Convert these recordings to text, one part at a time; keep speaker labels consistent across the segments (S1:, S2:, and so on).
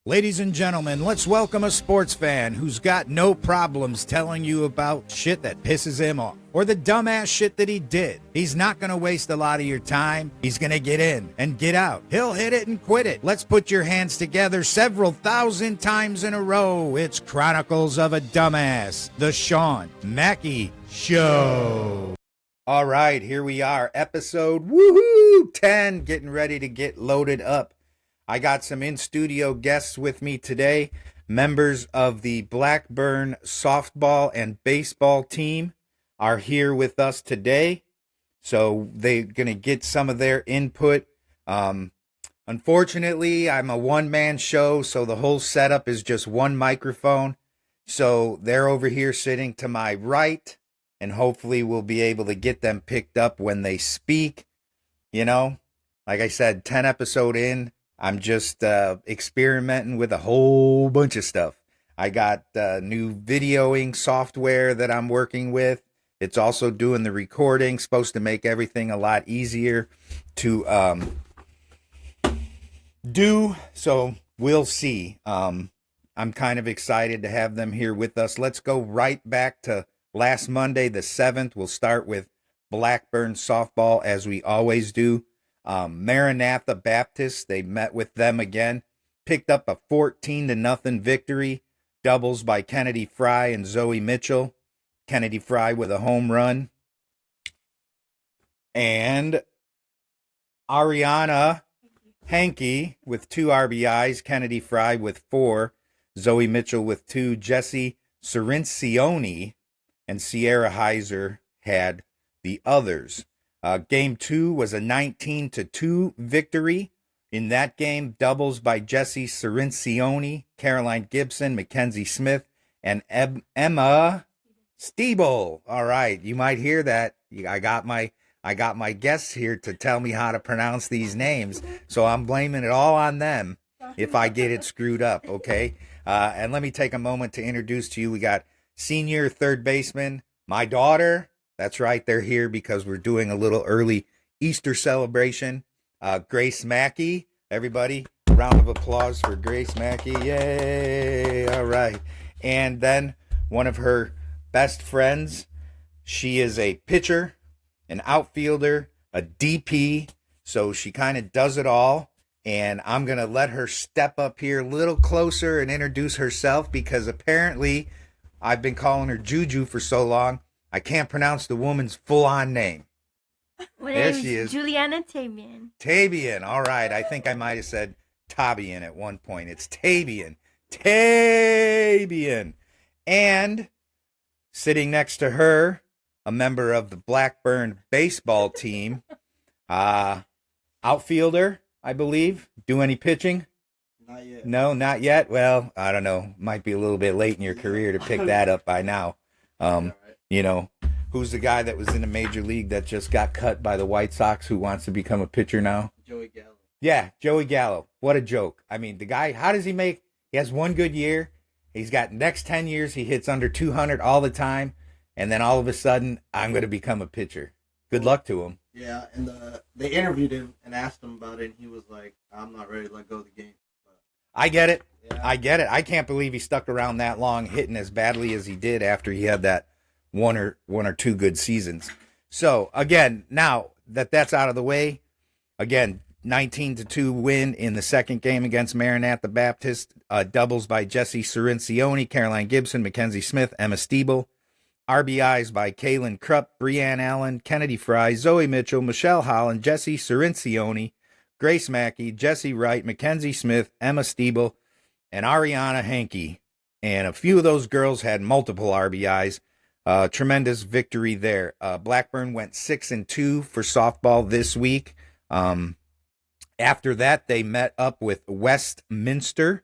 S1: Ladies and gentlemen, let's welcome a sports fan who's got no problems telling you about shit that pisses him off or the dumbass shit that he did. He's not going to waste a lot of your time. He's going to get in and get out. He'll hit it and quit it. Let's put your hands together several thousand times in a row. It's Chronicles of a Dumbass, the Shawn Mackey Show. All right, here we are, episode 10, getting ready to get loaded up. I got some in-studio guests with me today, members of the Blackburn softball and baseball team are here with us today, so they're going to get some of their input. Unfortunately, I'm a one-man show, so the whole setup is just one microphone, so they're over here sitting to my right, and hopefully we'll be able to get them picked up when they speak. You know, like I said, 10 episode in, I'm just experimenting with a whole bunch of stuff. I got new videoing software that I'm working with. It's also doing the recording, supposed to make everything a lot easier to do. So we'll see. I'm kind of excited to have them here with us. Let's go right back to last Monday, the 7th. We'll start with Blackburn softball as we always do. Maranatha Baptist, they met with them again, picked up a 14-0 victory, doubles by Kennedy Fry and Zoe Mitchell. Kennedy Fry with a home run. And Ariana Hankey with 2 RBIs, Kennedy Fry with 4, Zoe Mitchell with 2, Jesse Cirincione and Sierra Heiser had the others. Game 2 was a 19-2 victory. In that game, doubles by Jesse Cirincione, Caroline Gibson, Mackenzie Smith, and Emma Stiebel. All right, you might hear that. I got my guests here to tell me how to pronounce these names, so I'm blaming it all on them if I get it screwed up, okay? And let me take a moment to introduce to you, we got senior third baseman, my daughter. That's right, they're here because we're doing a little early Easter celebration. Grace Mackey, everybody, round of applause for Grace Mackey. Yay! All right. And then one of her best friends, she is a pitcher, an outfielder, a DP, so she kind of does it all. And I'm going to let her step up here a little closer and introduce herself because apparently I've been calling her Juju for so long. I can't pronounce the woman's full-on name.
S2: There she is. Juliana Tabian.
S1: Tabian. All right. I think I might have said Tabian at one point. It's Tabian. Tabian. And sitting next to her, a member of the Blackburn baseball team, outfielder, I believe. Do any pitching?
S3: Not yet.
S1: No, not yet. Well, I don't know. Might be a little bit late in your career to pick that up by now. You know, who's the guy that was in the major league that just got cut by the White Sox who wants to become a pitcher now?
S3: Joey Gallo.
S1: Yeah, Joey Gallo. What a joke. I mean, the guy, how does he make, he has one good year. He's got next 10 years, he hits under 200 all the time. And then all of a sudden, I'm going to become a pitcher. Good luck to him.
S3: Yeah, and they interviewed him and asked him about it, and he was like, I'm not ready to let go of the game. But,
S1: I get it.
S3: yeah.
S1: I get it. I can't believe he stuck around that long hitting as badly as he did after he had that one or two good seasons. So again, now that that's out of the way, again, 19-2 win in the second game against Maranatha Baptist, doubles by Jesse Cirincione, Caroline Gibson, Mackenzie Smith, Emma Stiebel, RBIs by Kaylin Krupp, Breanne Allen, Kennedy Fry, Zoe Mitchell, Michelle Holland, Jesse Cirincione, Grace Mackey, Jesse Wright, Mackenzie Smith, Emma Stiebel, and Ariana Hankey. And a few of those girls had multiple RBIs. Tremendous victory there. Blackburn went 6-2 for softball this week. After that, they met up with Westminster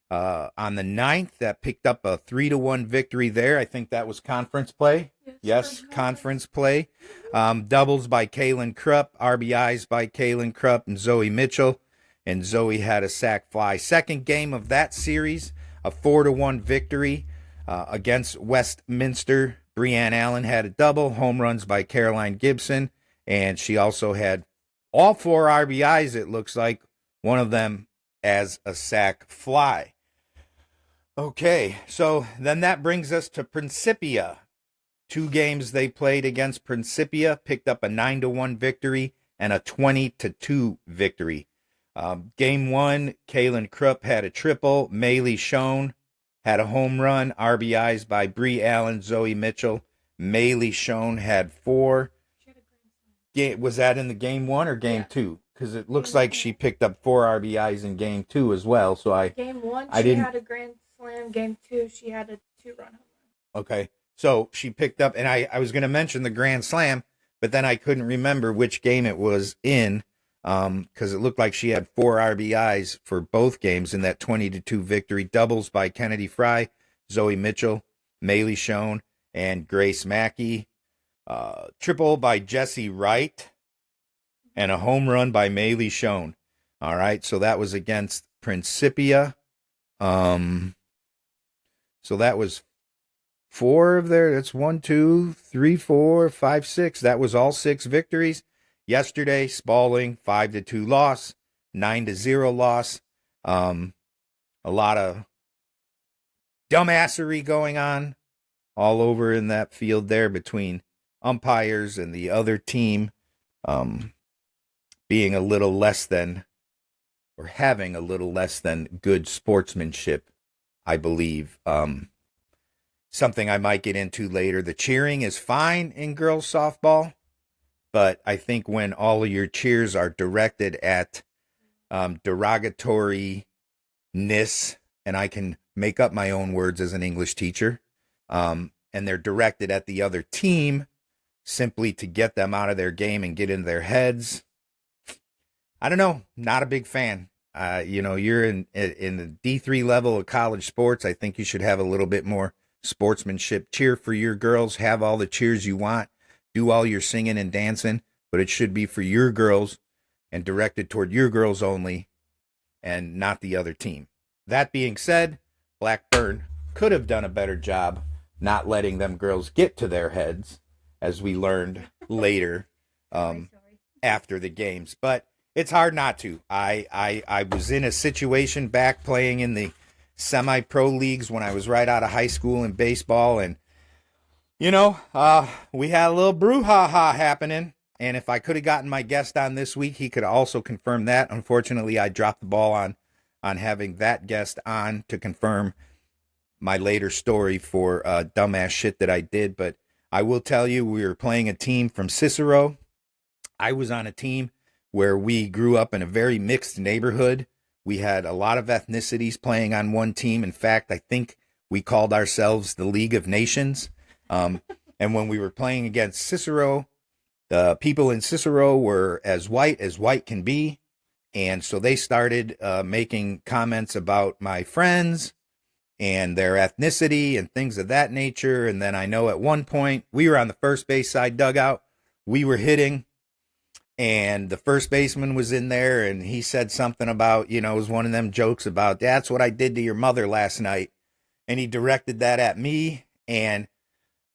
S1: on the 9th. That picked up a 3-1 victory there. I think that was conference play. Yes, conference play. Doubles by Kaylin Krupp, RBIs by Kaylin Krupp and Zoe Mitchell. And Zoe had a sac fly. Second game of that series, a 4-1 victory against Westminster. Breanne Allen had a double, home runs by Caroline Gibson, and she also had all 4 RBIs, it looks like. One of them as a sac fly. Okay, so then that brings us to Principia. 2 games they played against Principia, picked up a 9-1 victory and a 20-2 victory. Game 1, Kaylin Krupp had a triple. Maylee Schoen had a home run. RBIs by Bree Allen, Zoe Mitchell. Maylee Schoen had 4. Was that in the game 1 or game 2? Because it looks like she picked up 4 RBIs in game 2 as well. So
S4: game 1, she had a grand slam. Game 2, she had a 2-run home run.
S1: Okay. So she picked up, and I was going to mention the grand slam, but then I couldn't remember which game it was in, because it looked like she had 4 RBIs for both games in that 20-2 victory. Doubles by Kennedy Fry, Zoe Mitchell, Maylee Schoen, and Grace Mackey. Triple by Jessie Wright, and a home run by Maylee Schoen. All right, so that was against Principia. So that was 4 of their, that's 1, 2, 3, 4, 5, 6. That was all 6 victories. Yesterday, Spalding, 5-2 loss, 9-0 loss. A lot of dumbassery going on all over in that field there between umpires and the other team being a little less than, or having a little less than good sportsmanship, I believe. Something I might get into later. The cheering is fine in girls softball, but I think when all of your cheers are directed at derogatoriness, and I can make up my own words as an English teacher, and they're directed at the other team simply to get them out of their game and get into their heads. I don't know. Not a big fan. You're in the D3 level of college sports. I think you should have a little bit more sportsmanship. Cheer for your girls. Have all the cheers you want. Do all your singing and dancing, but it should be for your girls and directed toward your girls only and not the other team. That being said, Blackburn could have done a better job not letting them girls get to their heads, as we learned later after the games. But it's hard not to. I was in a situation back playing in the semi-pro leagues when I was right out of high school in baseball, and we had a little brouhaha happening. And if I could have gotten my guest on this week, he could also confirm that. Unfortunately, I dropped the ball on having that guest on to confirm my later story for dumbass shit that I did. But I will tell you, we were playing a team from Cicero. I was on a team where we grew up in a very mixed neighborhood. We had a lot of ethnicities playing on one team. In fact, I think we called ourselves the League of Nations. And when we were playing against Cicero, the people in Cicero were as white can be. And so they started making comments about my friends and their ethnicity and things of that nature. And then I know at one point we were on the first base side dugout. We were hitting, and the first baseman was in there, and he said something about, it was one of them jokes about, that's what I did to your mother last night. And he directed that at me. And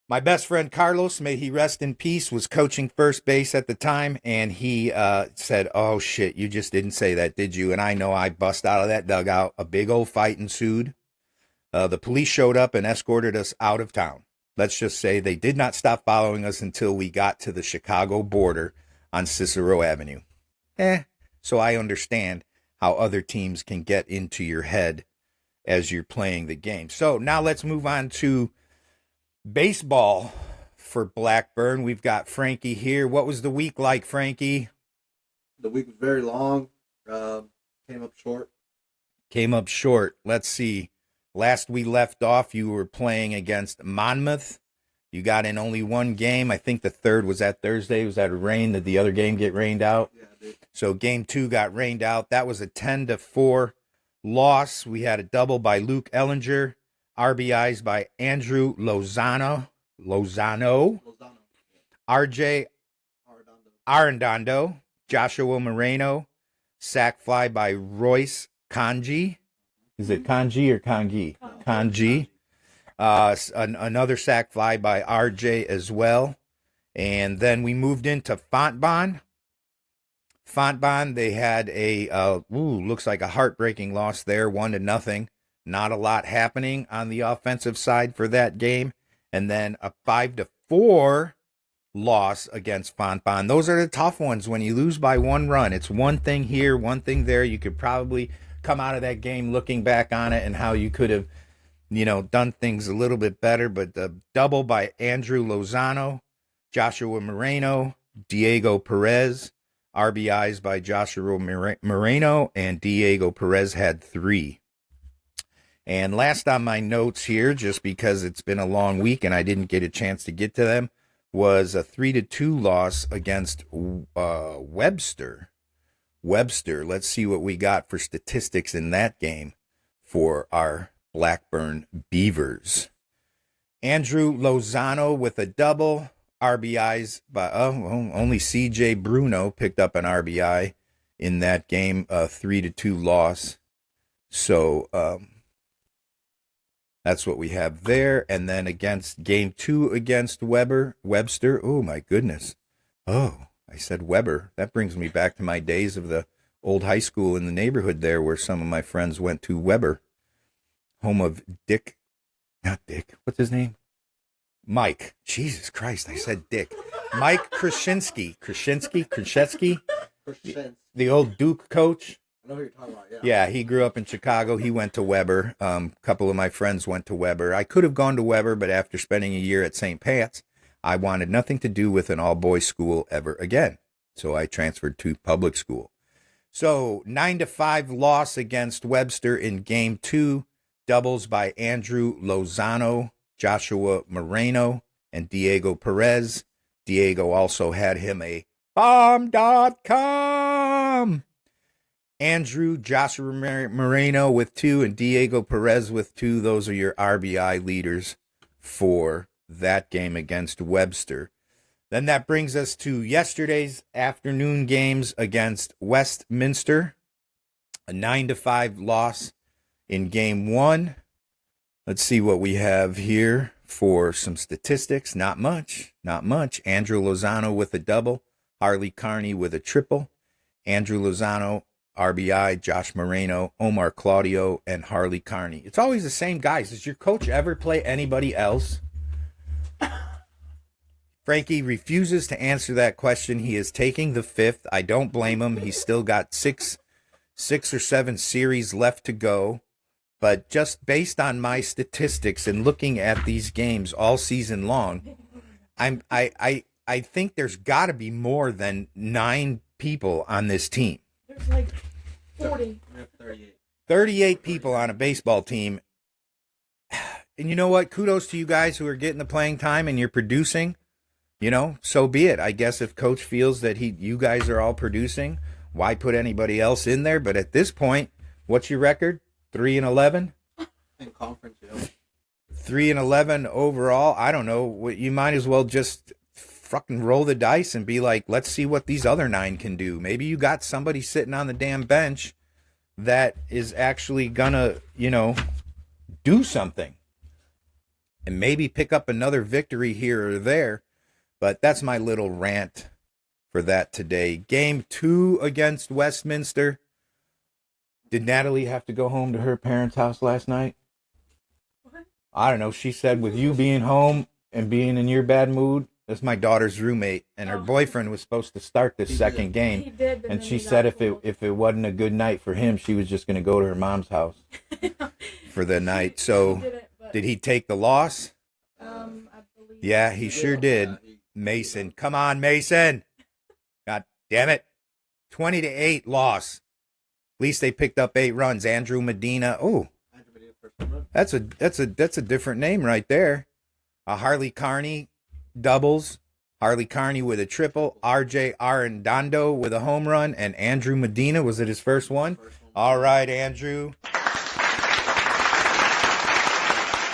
S1: my best friend Carlos, may he rest in peace, was coaching first base at the time. And he said, oh shit, you just didn't say that, did you? And I know I bust out of that dugout. A big old fight ensued. The police showed up and escorted us out of town. Let's just say they did not stop following us until we got to the Chicago border on Cicero Avenue. So I understand how other teams can get into your head as you're playing the game. So now let's move on to baseball for Blackburn. We've got Frankie here. What was the week like, Frankie?
S3: The week was very long. Came up short.
S1: Let's see. Last we left off, you were playing against Monmouth. You got in only one game. I think the third was that Thursday. Was that rain? Did the other game get rained out?
S3: Yeah, it did.
S1: So game 2 got rained out. That was a 10-4 loss. We had a double by Luke Ellinger, RBIs by Andrew Lozano, RJ Arredondo, Joshua Moreno, sac fly by Royce Kanji. Is it Kanji or Kangi? Kanji. Another sac fly by RJ as well. And then we moved into Fontbonne. Fontbonne, they had looks like a heartbreaking loss there, 1-0. Not a lot happening on the offensive side for that game. And then a 5-4 loss against Fontbonne. Those are the tough ones when you lose by 1 run. It's one thing here, one thing there. You could probably come out of that game looking back on it and how you could have, done things a little bit better. But the double by Andrew Lozano, Joshua Moreno, Diego Perez, RBIs by Joshua Moreno, and Diego Perez had 3. And last on my notes here, just because it's been a long week and I didn't get a chance to get to them, was a 3-2 loss against Webster. Let's see what we got for statistics in that game for our Blackburn Beavers. Andrew Lozano with a double, RBIs by only CJ Bruno picked up an RBI in that game, a 3-2 loss. So that's what we have there. And then against game 2 against Webster. Oh my goodness. Oh, I said Weber. That brings me back to my days of the old high school in the neighborhood there where some of my friends went to Weber. Home of what's his name? Mike. Jesus Christ, I said Dick. Mike Krasinski. The old Duke coach.
S3: I know who you're talking about, yeah.
S1: Yeah, he grew up in Chicago. He went to Weber. A couple of my friends went to Weber. I could have gone to Weber, but after spending a year at St. Pat's, I wanted nothing to do with an all-boys school ever again. So I transferred to public school. So 9-5 loss against Webster in game 2. Doubles by Andrew Lozano, Joshua Moreno, and Diego Perez. Diego also had him a bomb.com. Andrew, Joshua Moreno with 2, and Diego Perez with 2. Those are your RBI leaders for that game against Webster. Then that brings us to yesterday's afternoon games against Westminster. A 9-5 loss in game 1. Let's see what we have here for some statistics. Not much. Andrew Lozano with a double. Harley Carney with a triple. Andrew Lozano, RBI, Josh Moreno, Omar Claudio, and Harley Carney. It's always the same guys. Does your coach ever play anybody else? Frankie refuses to answer that question. He is taking the 5th. I don't blame him. He's still got six or 7 series left to go. But just based on my statistics and looking at these games all season long, I think there's got to be more than 9 people on this team.
S4: There's like 40.
S1: 38 people on a baseball team. And you know what? Kudos to you guys who are getting the playing time and you're producing. So be it. I guess if coach feels that you guys are all producing, why put anybody else in there? But at this point, what's your record? 3-11?
S3: In conference, yeah.
S1: 3-11 overall. I don't know. You might as well just fucking roll the dice and be like, let's see what these other 9 can do. Maybe you got somebody sitting on the damn bench that is actually gonna, do something. And maybe pick up another victory here or there. But that's my little rant for that today. Game 2 against Westminster. Did Natalie have to go home to her parents' house last night?
S4: What?
S1: I don't know. She said with you being home and being in your bad mood, that's my daughter's roommate, and her boyfriend was supposed to start this second game.
S4: He did,
S1: and she said if it wasn't a good night for him, she was just going to go to her mom's house for the night. So did he take the loss?
S4: I believe.
S1: Yeah, he sure did. Mason. Come on, Mason. God damn it. 20-8 loss. At least they picked up 8 runs. Andrew Medina. Oh, that's a different name right there. Harley Carney doubles. Harley Carney with a triple. RJ Arredondo with a home run. And Andrew Medina, was it his first one? All right, Andrew.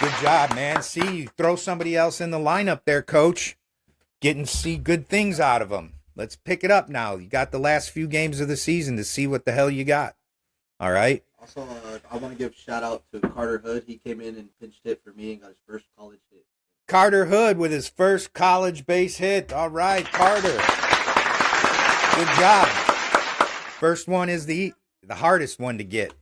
S1: Good job, man. See, you throw somebody else in the lineup there, coach. Getting to see good things out of them. Let's pick it up now. You got the last few games of the season to see what the hell you got. All right?
S3: Also, I want to give a shout out to Carter Hood. He came in and pinched hit for me and got his first college hit.
S1: Carter Hood with his first college base hit. All right, Carter. Good job. First one is the hardest one to get.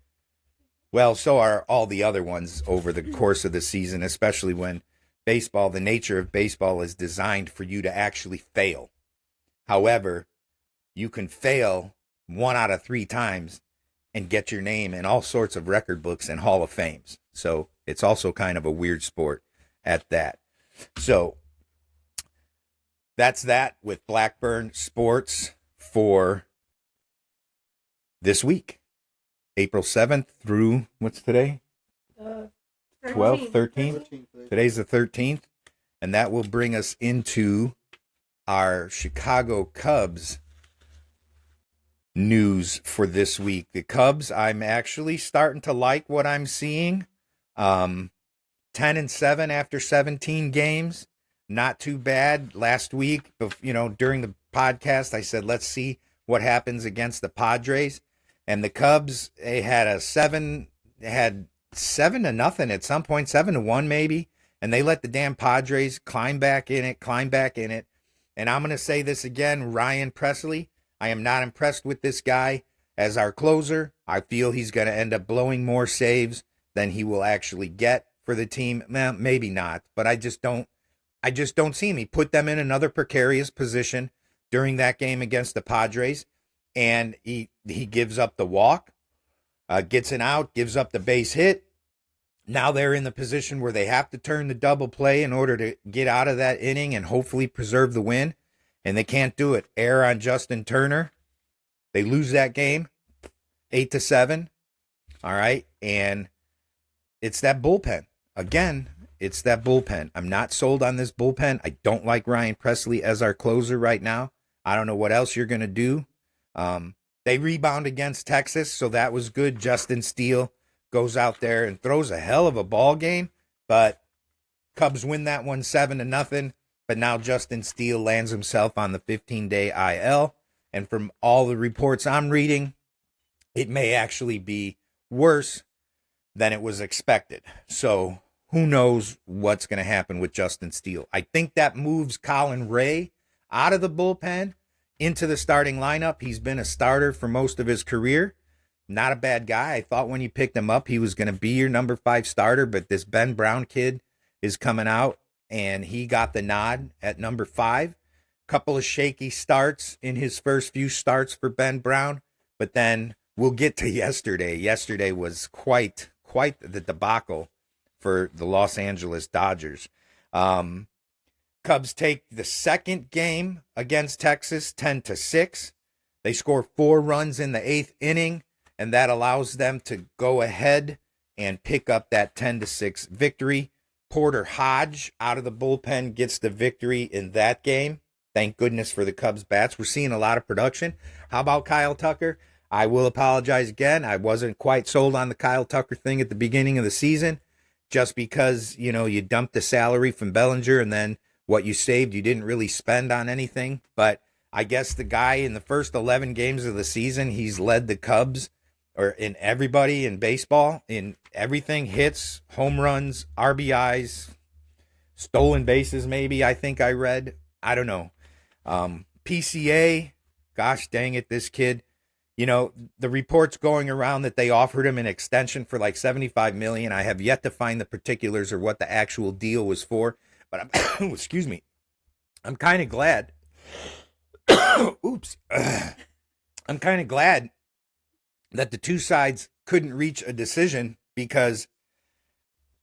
S1: Well, so are all the other ones over the course of the season, especially when baseball, the nature of baseball is designed for you to actually fail. However, you can fail 1 out of 3 times and get your name in all sorts of record books and Hall of Fames. So it's also kind of a weird sport at that. So that's that with Blackburn Sports for this week. April 7th through, what's today? 12th, 13th? Today's the 13th. And that will bring us into our Chicago Cubs news for this week. The Cubs, I'm actually starting to like what I'm seeing. 10-7 after 17 games. Not too bad. Last week, during the podcast, I said, let's see what happens against the Padres. And the Cubs, they had 7-0 at some point, 7-1 maybe. And they let the damn Padres climb back in it. And I'm going to say this again, Ryan Pressly, I am not impressed with this guy as our closer. I feel he's going to end up blowing more saves than he will actually get for the team. Well, maybe not, but I just don't see him. He put them in another precarious position during that game against the Padres. And he gives up the walk, gets an out, gives up the base hit. Now they're in the position where they have to turn the double play in order to get out of that inning and hopefully preserve the win. And they can't do it. Error on Justin Turner. They lose that game 8-7. All right. And it's that bullpen. Again, it's that bullpen. I'm not sold on this bullpen. I don't like Ryan Pressly as our closer right now. I don't know what else you're going to do. They rebound against Texas, so that was good. Justin Steele goes out there and throws a hell of a ball game, but Cubs win that one 7-0. But now Justin Steele lands himself on the 15-day IL, and from all the reports I'm reading, it may actually be worse than it was expected. So who knows what's going to happen with Justin Steele? I think that moves Colin Ray out of the bullpen into the starting lineup. He's been a starter for most of his career. Not a bad guy. I thought when you picked him up, he was going to be your number 5 starter, but this Ben Brown kid is coming out, and he got the nod at number 5. Couple of shaky starts in his first few starts for Ben Brown, but then we'll get to yesterday. Yesterday was quite the debacle for the Los Angeles Dodgers. Cubs take the second game against Texas 10-6. They score 4 runs in the 8th inning, and that allows them to go ahead and pick up that 10-6 victory. Porter Hodge out of the bullpen gets the victory in that game. Thank goodness for the Cubs bats. We're seeing a lot of production. How about Kyle Tucker? I will apologize again. I wasn't quite sold on the Kyle Tucker thing at the beginning of the season, just because, you dumped the salary from Bellinger and then what you saved, you didn't really spend on anything. But I guess the guy in the first 11 games of the season, he's led the Cubs, or in everybody in baseball, in everything, hits, home runs, RBIs, stolen bases maybe, I think I read. I don't know. PCA, gosh dang it, this kid. The reports going around that they offered him an extension for like $75 million. I have yet to find the particulars or what the actual deal was for. But I'm, excuse me, I'm kind of glad. Oops. I'm kind of glad that the two sides couldn't reach a decision because,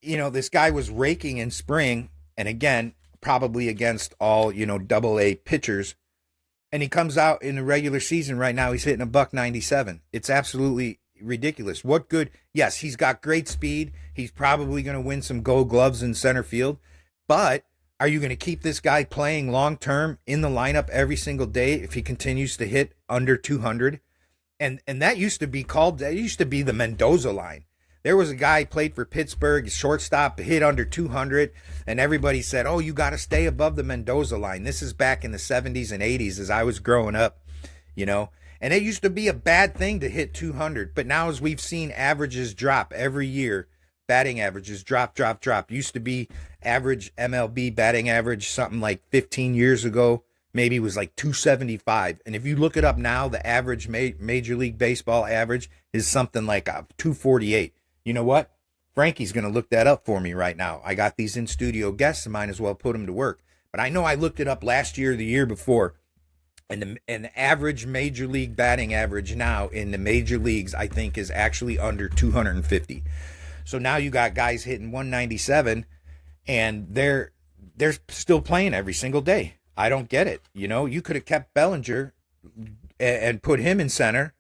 S1: this guy was raking in spring. And again, probably against all, AA pitchers. And he comes out in the regular season right now. He's hitting $197. It's absolutely ridiculous. What good? Yes, he's got great speed. He's probably going to win some Gold Gloves in center field. But are you going to keep this guy playing long term in the lineup every single day if he continues to hit under 200? And that used to be the Mendoza line. There was a guy who played for Pittsburgh, shortstop, hit under 200, and everybody said, oh, you got to stay above the Mendoza line. This is back in the 70s and 80s as I was growing up, And it used to be a bad thing to hit 200, but now as we've seen averages drop every year, batting averages drop. Used to be average MLB batting average something like 15 years ago, maybe was like 275. And if you look it up now, the average Major League Baseball average is something like 248. You know what? Frankie's going to look that up for me right now. I got these in-studio guests, I might as well put them to work. But I know I looked it up last year or the year before, and the average Major League batting average now in the major leagues, I think, is actually under 250. So now you got guys hitting 197, and they're still playing every single day. I don't get it. You know, you could have kept Bellinger and put him in center,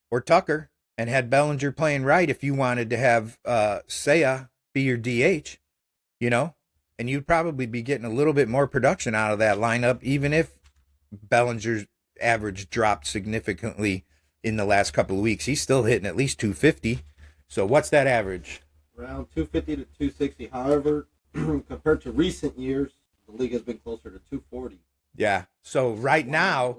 S1: or Tucker, and had Bellinger playing right if you wanted to have Seiya be your DH, you know, and you'd probably be getting a little bit more production out of that lineup, even if Bellinger's average dropped significantly in the last couple of weeks. He's still hitting at least 250. So what's that average?
S3: Around 250 to 260. However, compared to recent years, the league has been closer to 240.
S1: Yeah. So right now,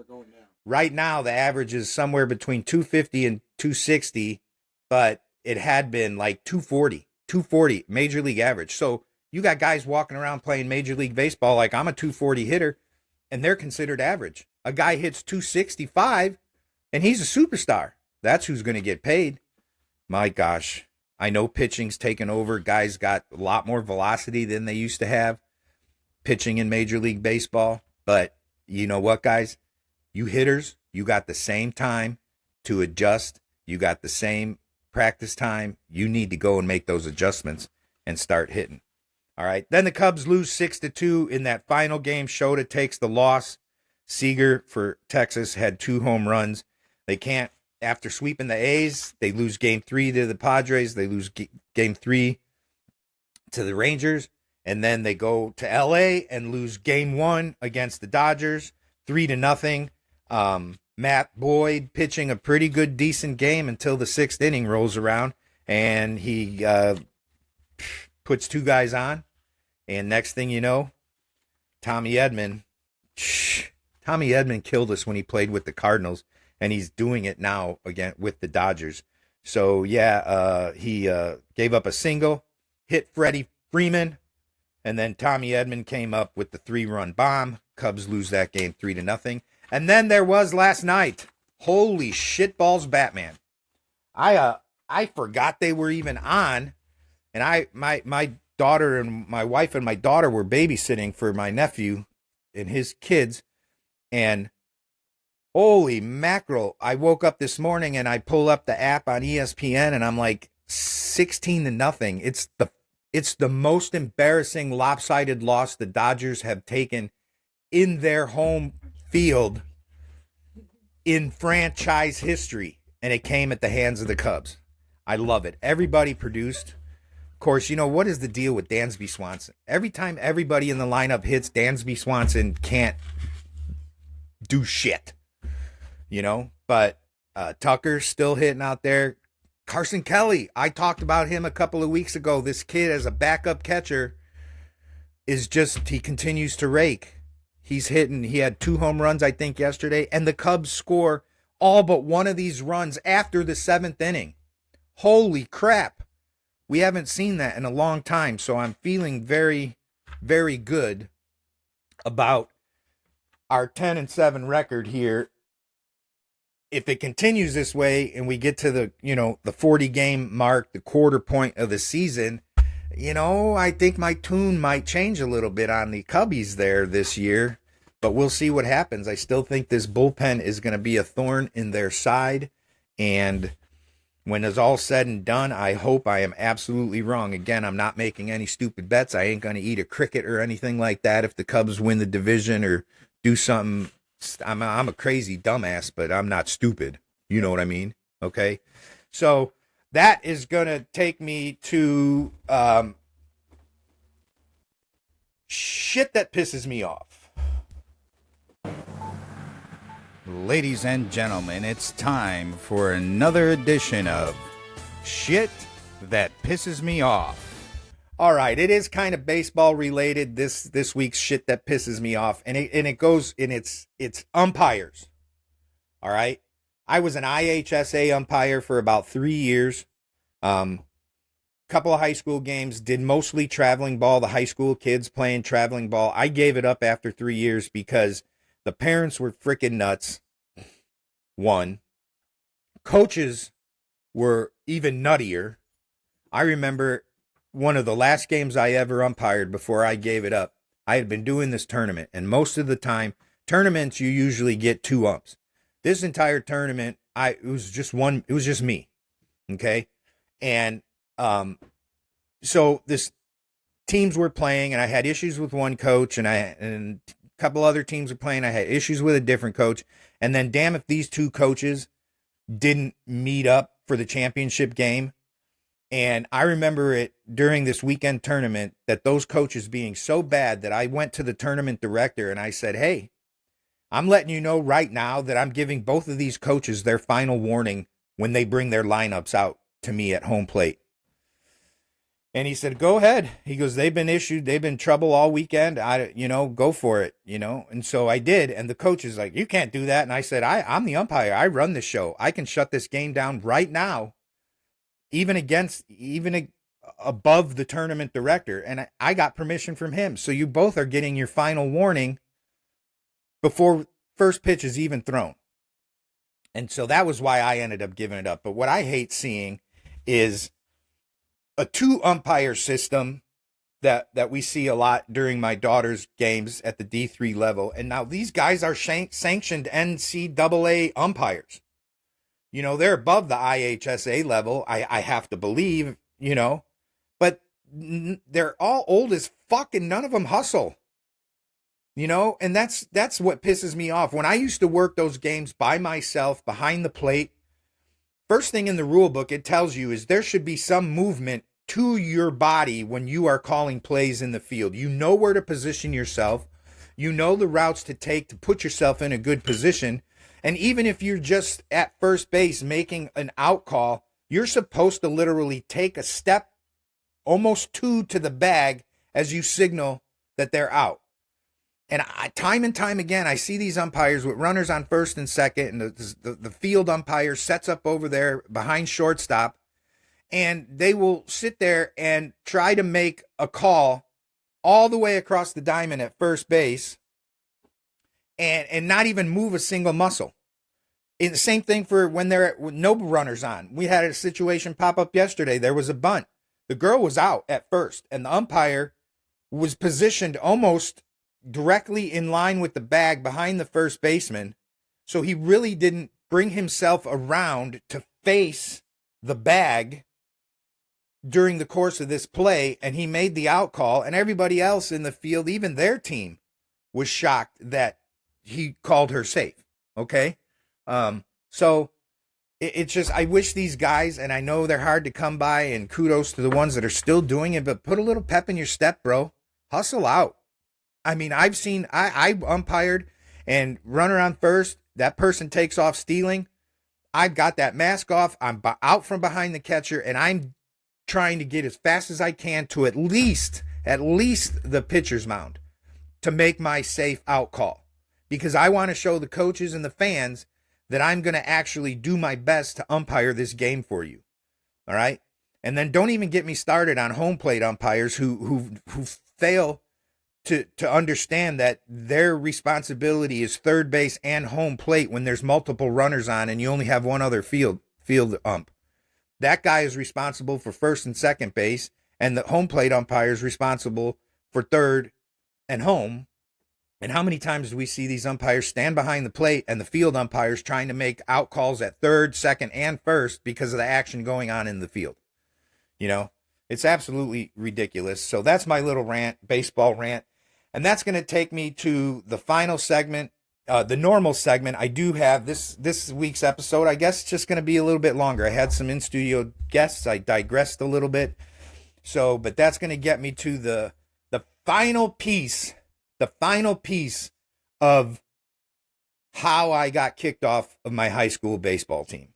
S1: the average is somewhere between 250 and 260, but it had been like 240 major league average. So you got guys walking around playing Major League Baseball like I'm a 240 hitter, and they're considered average. A guy hits 265, and he's a superstar. That's who's going to get paid. My gosh, I know pitching's taken over. Guys got a lot more velocity than they used to have pitching in Major League Baseball. But you know what, guys? You hitters, you got the same time to adjust. You got the same practice time. You need to go and make those adjustments and start hitting. All right. Then the Cubs lose 6-2 in that final game. Shota takes the loss. Seager for Texas had 2 home runs. They can't, after sweeping the A's, they lose game 3 to the Padres. They lose game 3 to the Rangers. And then they go to LA and lose game 1 against the Dodgers, 3-0. Matt Boyd pitching a pretty good, decent game until the 6th inning rolls around, and he puts 2 guys on. And next thing you know, Tommy Edman killed us when he played with the Cardinals, and he's doing it now again with the Dodgers. So yeah, he gave up a single, hit Freddie Freeman, and then Tommy Edman came up with the 3-run bomb. Cubs lose that game 3-0. And then there was last night. Holy shitballs, Batman! I forgot they were even on, and my daughter and my wife and my daughter were babysitting for my nephew and his kids, and holy mackerel! I woke up this morning and I pull up the app on ESPN and I'm like 16-0. It's the most embarrassing lopsided loss the Dodgers have taken in their home field in franchise history, and it came at the hands of the Cubs. I love it. Everybody produced. Of course, you know, what is the deal with Dansby Swanson? Every time everybody in the lineup hits, Dansby Swanson can't do shit, you know, but Tucker's still hitting out there. Carson Kelly, I talked about him a couple of weeks ago. This kid as a backup catcher is just, he continues to rake. He's hitting, he had 2 home runs, I think, yesterday, and the Cubs score all but one of these runs after the 7th inning. Holy crap. We haven't seen that in a long time, so I'm feeling very, very good about our 10-7 record here. If it continues this way and we get to the 40 game mark, the quarter point of the season, I think my tune might change a little bit on the Cubbies there this year, but we'll see what happens. I still think this bullpen is going to be a thorn in their side, and when it's all said and done, I hope I am absolutely wrong. Again, I'm not making any stupid bets. I ain't going to eat a cricket or anything like that if the Cubs win the division or do something. I'm a crazy dumbass, but I'm not stupid. You know what I mean? Okay. So that is going to take me to shit that pisses me off. Ladies and gentlemen, it's time for another edition of Shit That Pisses Me Off. All right, it is kind of baseball related, this week's Shit That Pisses Me Off, and it goes in it's umpires. All right, I was an IHSA umpire for about 3 years. Couple of high school games, did mostly traveling ball, the high school kids playing traveling ball. I gave it up after 3 years because The parents were freaking nuts. One. Coaches were even nuttier. I remember one of the last games I ever umpired before I gave it up. I had been doing this tournament, and most of the time, tournaments you usually get 2 umps. This entire tournament, it was just me. Okay? And so this teams were playing, and I had issues with one coach, and a couple other teams were playing. I had issues with a different coach. And then damn if these 2 coaches didn't meet up for the championship game. And I remember it during this weekend tournament that those coaches being so bad that I went to the tournament director and I said, hey, I'm letting you know right now that I'm giving both of these coaches their final warning when they bring their lineups out to me at home plate. And he said, go ahead. He goes, they've been trouble all weekend. Go for it, And so I did. And the coach is like, you can't do that. And I said, I'm the umpire. I run the show. I can shut this game down right now, even above the tournament director. And I got permission from him. So you both are getting your final warning before first pitch is even thrown. And so that was why I ended up giving it up. But what I hate seeing is a 2 umpire system that we see a lot during my daughter's games at the D3 level. And now these guys are sanctioned NCAA umpires. They're above the IHSA level, I have to believe, but they're all old as fuck and none of them hustle. And that's what pisses me off. When I used to work those games by myself behind the plate, first thing in the rule book, it tells you is there should be some movement to your body when you are calling plays in the field. You know where to position yourself. You know the routes to take to put yourself in a good position. And even if you're just at first base making an out call, you're supposed to literally take a step, almost 2 to the bag as you signal that they're out. And time and time again, I see these umpires with runners on first and second, and the field umpire sets up over there behind shortstop, and they will sit there and try to make a call all the way across the diamond at first base and not even move a single muscle. And the same thing for when they're with no runners on. We had a situation pop up yesterday. There was a bunt. The girl was out at first, and the umpire was positioned almost directly in line with the bag behind the first baseman. So he really didn't bring himself around to face the bag during the course of this play, and he made the out call, and everybody else in the field, even their team, was shocked that he called her safe. Okay? So it's just, I wish these guys, and I know they're hard to come by, and kudos to the ones that are still doing it, but put a little pep in your step, bro. Hustle out. I mean, I've seen, I umpired, and runner on first, that person takes off stealing. I've got that mask off. I'm out from behind the catcher, and I'm trying to get as fast as I can to at least the pitcher's mound to make my safe out call, because I want to show the coaches and the fans that I'm going to actually do my best to umpire this game for you. All right. And then don't even get me started on home plate umpires who fail to understand that their responsibility is third base and home plate when there's multiple runners on and you only have one other field ump. That guy is responsible for first and second base, and the home plate umpire is responsible for third and home. And how many times do we see these umpires stand behind the plate and the field umpires trying to make out calls at third, second, and first because of the action going on in the field? It's absolutely ridiculous. So that's my little rant, baseball rant. And that's going to take me to the final segment, the normal segment. I do have this week's episode, I guess, just going to be a little bit longer. I had some in-studio guests. I digressed a little bit. But that's going to get me to the final piece of how I got kicked off of my high school baseball team.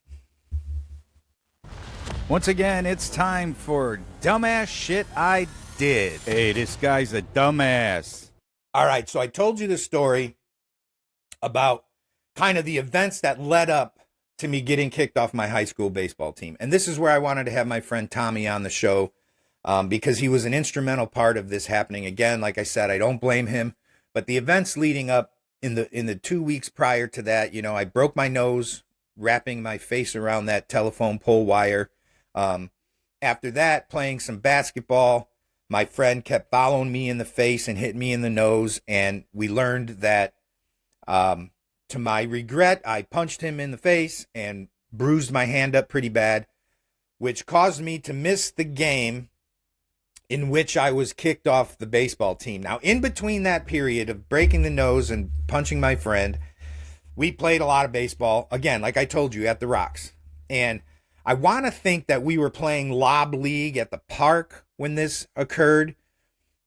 S1: Once again, it's time for Dumbass Shit I Did. Hey, this guy's a dumbass. All right, so I told you the story about kind of the events that led up to me getting kicked off my high school baseball team. And this is where I wanted to have my friend Tommy on the show because he was an instrumental part of this happening. Again, like I said, I don't blame him. But the events leading up in the 2 weeks prior to that, I broke my nose wrapping my face around that telephone pole wire. After that, playing some basketball, my friend kept following me in the face and hitting me in the nose, and we learned that, to my regret, I punched him in the face and bruised my hand up pretty bad, which caused me to miss the game in which I was kicked off the baseball team. Now, in between that period of breaking the nose and punching my friend, we played a lot of baseball, again, like I told you, at the Rocks. And I want to think that we were playing Lob League at the park when this occurred,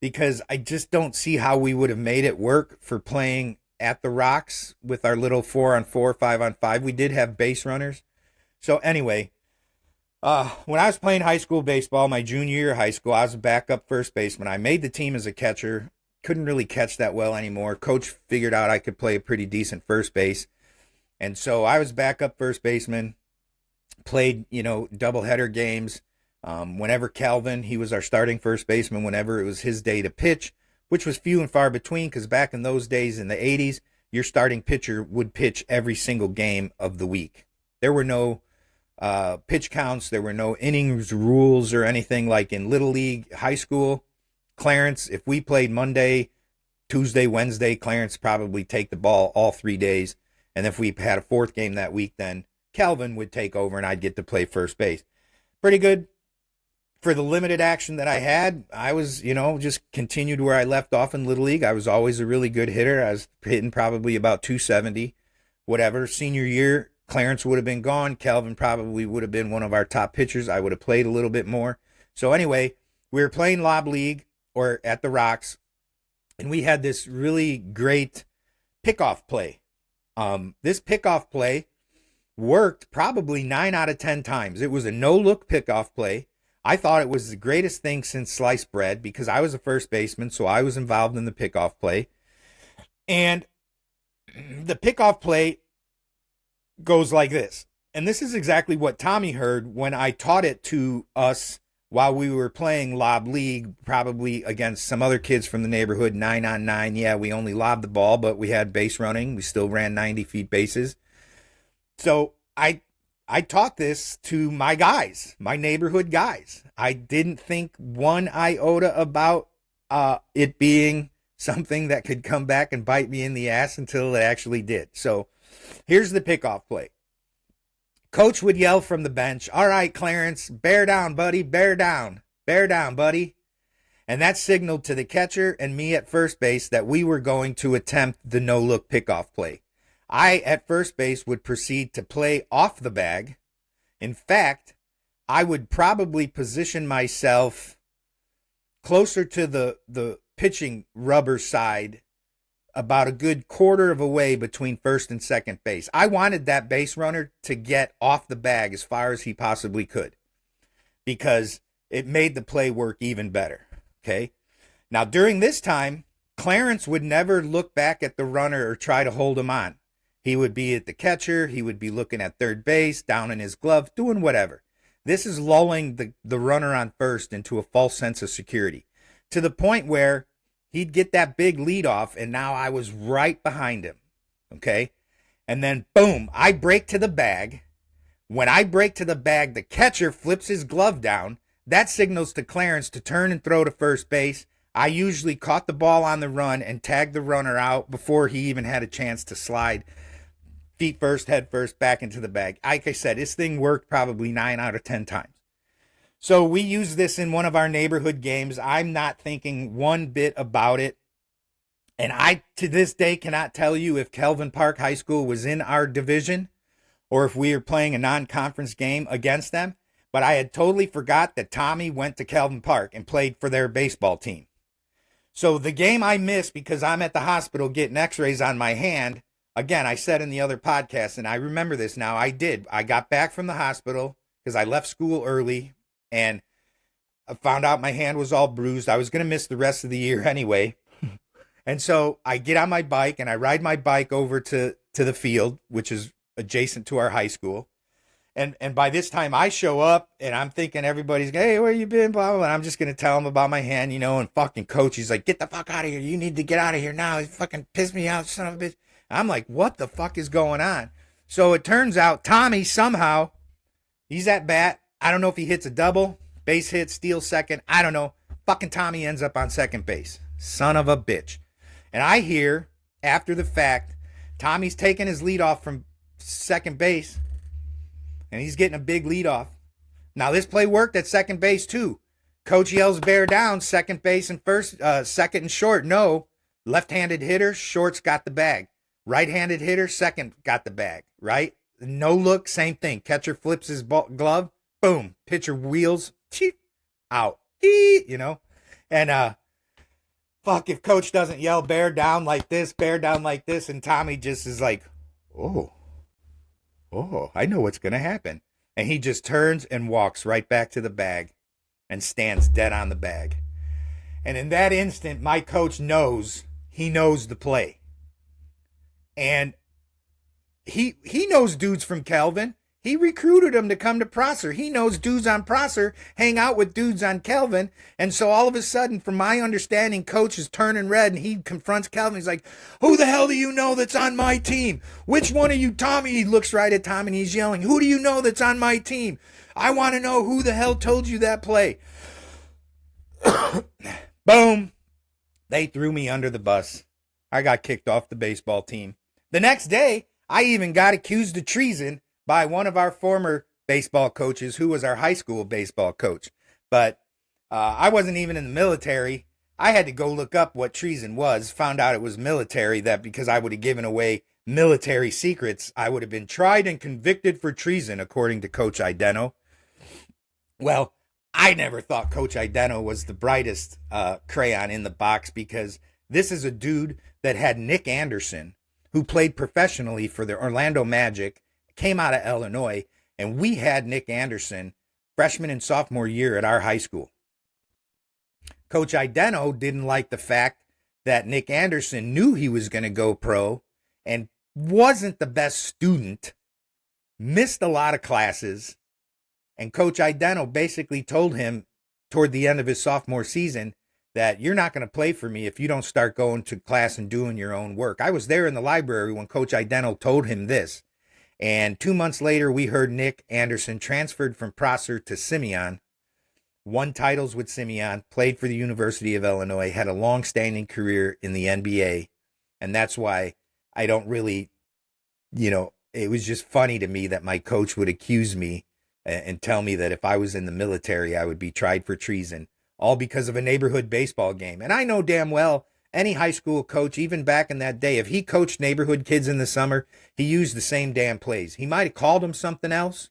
S1: because I just don't see how we would have made it work for playing at the Rocks with our little 4-on-4, 5-on-5. We did have base runners. So anyway, when I was playing high school baseball, my junior year of high school, I was a backup first baseman. I made the team as a catcher. Couldn't really catch that well anymore. Coach figured out I could play a pretty decent first base. And so I was backup first baseman, played, doubleheader games. Whenever Calvin, he was our starting first baseman, whenever it was his day to pitch, which was few and far between, because back in those days in the 80s, your starting pitcher would pitch every single game of the week. There were no pitch counts. There were no innings rules or anything like in Little League, high school. Clarence, if we played Monday, Tuesday, Wednesday, Clarence probably take the ball all 3 days. And if we had a fourth game that week, then Calvin would take over and I'd get to play first base. Pretty good. For the limited action that I had, I was, just continued where I left off in Little League. I was always a really good hitter. I was hitting probably about 270, whatever. Senior year, Clarence would have been gone. Calvin probably would have been one of our top pitchers. I would have played a little bit more. So anyway, we were playing Lob League or at the Rocks, and we had this really great pickoff play. This pickoff play worked probably 9 out of 10 times. It was a no-look pickoff play. I thought it was the greatest thing since sliced bread because I was a first baseman, so I was involved in the pickoff play. And the pickoff play goes like this. And this is exactly what Tommy heard when I taught it to us while we were playing Lob League, probably against some other kids from the neighborhood, 9-on-9. Yeah, we only lobbed the ball, but we had base running. We still ran 90 feet bases. So I taught this to my guys, my neighborhood guys. I didn't think one iota about it being something that could come back and bite me in the ass until it actually did. So here's the pickoff play. Coach would yell from the bench, "All right, Clarence, bear down, buddy, bear down. Bear down, buddy." And that signaled to the catcher and me at first base that we were going to attempt the no-look pickoff play. I, at first base, would proceed to play off the bag. In fact, I would probably position myself closer to the pitching rubber side, about a good quarter of a way between first and second base. I wanted that base runner to get off the bag as far as he possibly could because it made the play work even better. Okay. Now, during this time, Clarence would never look back at the runner or try to hold him on. He would be at the catcher. He would be looking at third base, down in his glove, doing whatever. This is lulling the runner on first into a false sense of security to the point where he'd get that big lead off, and now I was right behind him. Okay. And then, boom, I break to the bag. When I break to the bag, the catcher flips his glove down. That signals to Clarence to turn and throw to first base. I usually caught the ball on the run and tagged the runner out before he even had a chance to slide feet first, head first, back into the bag. Like I said, this thing worked probably 9 out of 10 times. So we used this in one of our neighborhood games. I'm not thinking one bit about it. And I, to this day, cannot tell you if Kelvin Park High School was in our division or if we were playing a non-conference game against them. But I had totally forgot that Tommy went to Kelvin Park and played for their baseball team. So the game I missed because I'm at the hospital getting x-rays on my hand. Again, I said in the other podcast, and I remember this now, I did. I got back from the hospital because I left school early and I found out my hand was all bruised. I was going to miss the rest of the year anyway. And so I get on my bike and I ride my bike over to the field, which is adjacent to our high school. And by this time I show up and I'm thinking everybody's, "Hey, where you been?" Blah, blah, blah. And I'm just going to tell them about my hand, and fucking coach, he's like, "Get the fuck out of here. You need to get out of here now. He fucking pissed me out, son of a bitch." I'm like, what the fuck is going on? So it turns out Tommy somehow, he's at bat. I don't know if he hits a double, base hit, steals second. I don't know. Fucking Tommy ends up on second base. Son of a bitch. And I hear, after the fact, Tommy's taking his lead off from second base, and he's getting a big lead off. Now, this play worked at second base, too. Coach yells bear down, second base and first, second and short. No, left-handed hitter, short's got the bag. Right-handed hitter, second got the bag, right? No look, same thing. Catcher flips his glove, boom. Pitcher wheels, out. You know? And, fuck, if coach doesn't yell bear down like this, and Tommy just is like, oh, I know what's going to happen. And he just turns and walks right back to the bag and stands dead on the bag. And in that instant, my coach knows, he knows the play. And he knows dudes from Kelvin. He recruited them to come to Prosser. He knows dudes on Prosser hang out with dudes on Kelvin. And so all of a sudden, from my understanding, coach is turning red and he confronts Kelvin. He's like, who the hell do you know that's on my team? Which one of you, Tommy? He looks right at Tommy and he's yelling, who do you know that's on my team? I want to know who the hell told you that play. Boom. They threw me under the bus. I got kicked off the baseball team. The next day, I even got accused of treason by one of our former baseball coaches who was our high school baseball coach. But I wasn't even in the military. I had to go look up what treason was, found out it was military, that because I would have given away military secrets, I would have been tried and convicted for treason, according to Coach Ideno. Well, I never thought Coach Ideno was the brightest crayon in the box, because this is a dude that had Nick Anderson, who played professionally for the Orlando Magic, came out of Illinois, and we had Nick Anderson freshman and sophomore year at our high school. Coach Ideno didn't like the fact that Nick Anderson knew he was going to go pro and wasn't the best student, missed a lot of classes, and Coach Ideno basically told him toward the end of his sophomore season that you're not going to play for me if you don't start going to class and doing your own work. I was there in the library when Coach Ideno told him this. And 2 months later, we heard Nick Anderson transferred from Prosser to Simeon, won titles with Simeon, played for the University of Illinois, had a long-standing career in the NBA. And that's why I don't really, it was just funny to me that my coach would accuse me and tell me that if I was in the military, I would be tried for treason, all because of a neighborhood baseball game. And I know damn well any high school coach, even back in that day, if he coached neighborhood kids in the summer, he used the same damn plays. He might have called them something else,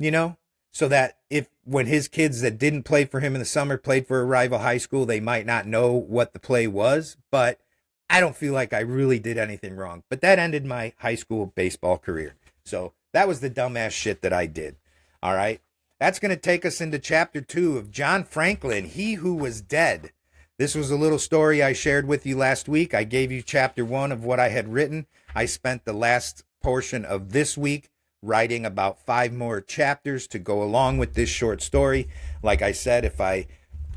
S1: so that if when his kids that didn't play for him in the summer played for a rival high school, they might not know what the play was. But I don't feel like I really did anything wrong. But that ended my high school baseball career. So that was the dumbass shit that I did. All right. That's going to take us into chapter 2 of John Franklin, He Who Was Dead. This was a little story I shared with you last week. I gave you chapter 1 of what I had written. I spent the last portion of this week writing about 5 more chapters to go along with this short story. Like I said, if I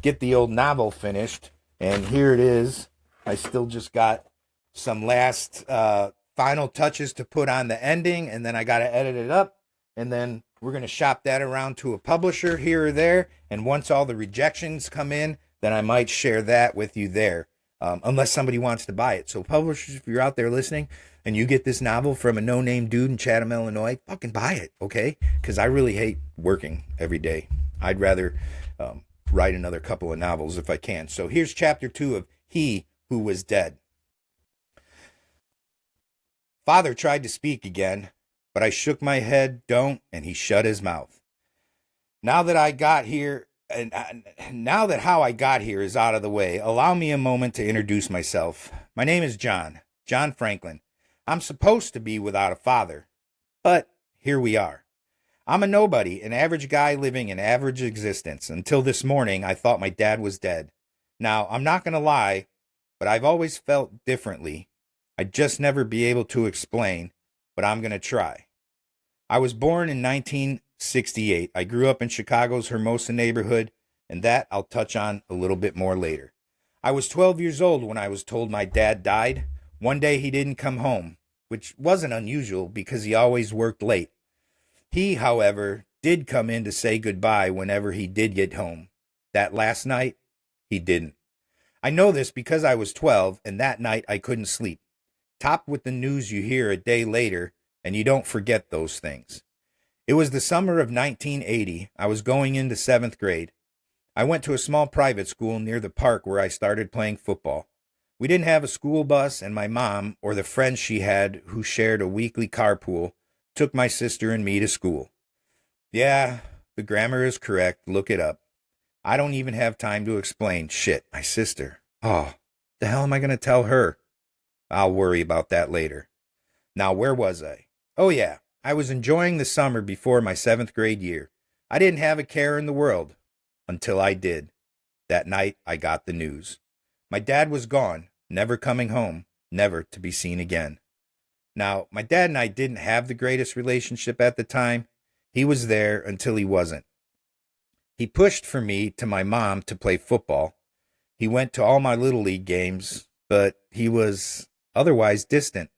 S1: get the old novel finished, and here it is, I still just got some last final touches to put on the ending, and then I got to edit it up, and then we're going to shop that around to a publisher here or there, and once all the rejections come in, then I might share that with you there, unless somebody wants to buy it. So publishers, if you're out there listening and you get this novel from a no-name dude in Chatham, Illinois, fucking buy it, okay? Because I really hate working every day. I'd rather write another couple of novels if I can. So here's chapter 2 of He Who Was Dead. Father tried to speak again, but I shook my head, don't, and he shut his mouth. Now that how I got here is out of the way, allow me a moment to introduce myself. My name is John Franklin. I'm supposed to be without a father, but here we are. I'm a nobody, an average guy living an average existence. Until this morning, I thought my dad was dead. Now, I'm not going to lie, but I've always felt differently. I'd just never be able to explain, but I'm going to try. I was born in 1968. I grew up in Chicago's Hermosa neighborhood, and that I'll touch on a little bit more later. I was 12 years old when I was told my dad died. One day he didn't come home. which wasn't unusual because he always worked late. He, however, did come in to say goodbye whenever he did get home. That last night, he didn't. I know this because I was 12, and that night I couldn't sleep. Topped with the news you hear a day later, and you don't forget those things. It was the summer of 1980. I was going into 7th grade. I went to a small private school near the park where I started playing football. We didn't have a school bus, and my mom, or the friends she had who shared a weekly carpool, took my sister and me to school. Yeah, the grammar is correct. Look it up. I don't even have time to explain. Shit, my sister. Oh, the hell am I going to tell her? I'll worry about that later. Now, where was I? Oh yeah, I was enjoying the summer before my 7th grade year. I didn't have a care in the world. Until I did. That night, I got the news. My dad was gone, never coming home, never to be seen again. Now, my dad and I didn't have the greatest relationship at the time. He was there until he wasn't. He pushed for me to my mom to play football. He went to all my Little League games, but he was otherwise distant.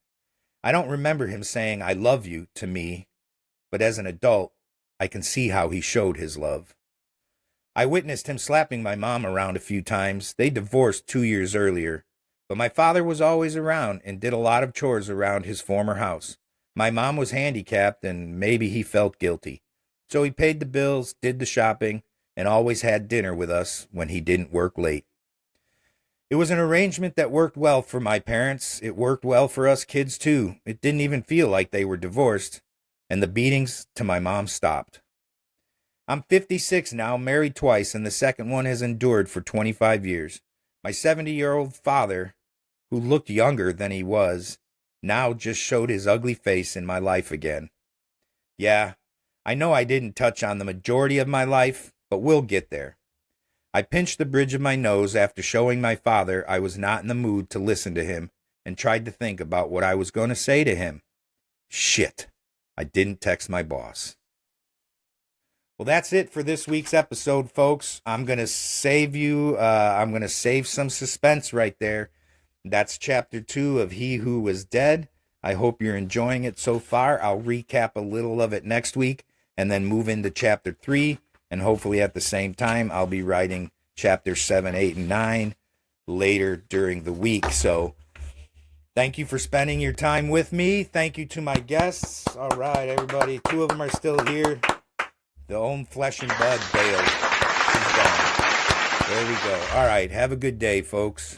S1: I don't remember him saying, "I love you," to me, but as an adult, I can see how he showed his love. I witnessed him slapping my mom around a few times. They divorced 2 years earlier, but my father was always around and did a lot of chores around his former house. My mom was handicapped, and maybe he felt guilty. So he paid the bills, did the shopping, and always had dinner with us when he didn't work late. It was an arrangement that worked well for my parents. It worked well for us kids, too. It didn't even feel like they were divorced, and the beatings to my mom stopped. I'm 56 now, married twice, and the second one has endured for 25 years. My 70-year-old father, who looked younger than he was, now just showed his ugly face in my life again. Yeah, I know I didn't touch on the majority of my life, but we'll get there. I pinched the bridge of my nose after showing my father I was not in the mood to listen to him and tried to think about what I was going to say to him. Shit, I didn't text my boss. Well, that's it for this week's episode, folks. I'm going to save some suspense right there. That's chapter 2 of He Who Was Dead. I hope you're enjoying it so far. I'll recap a little of it next week and then move into chapter 3. And hopefully at the same time, I'll be writing chapter 7, 8, and 9 later during the week. So thank you for spending your time with me. Thank you to my guests. All right, everybody. 2 of them are still here. The own flesh and blood bailed. She's gone. There we go. All right. Have a good day, folks.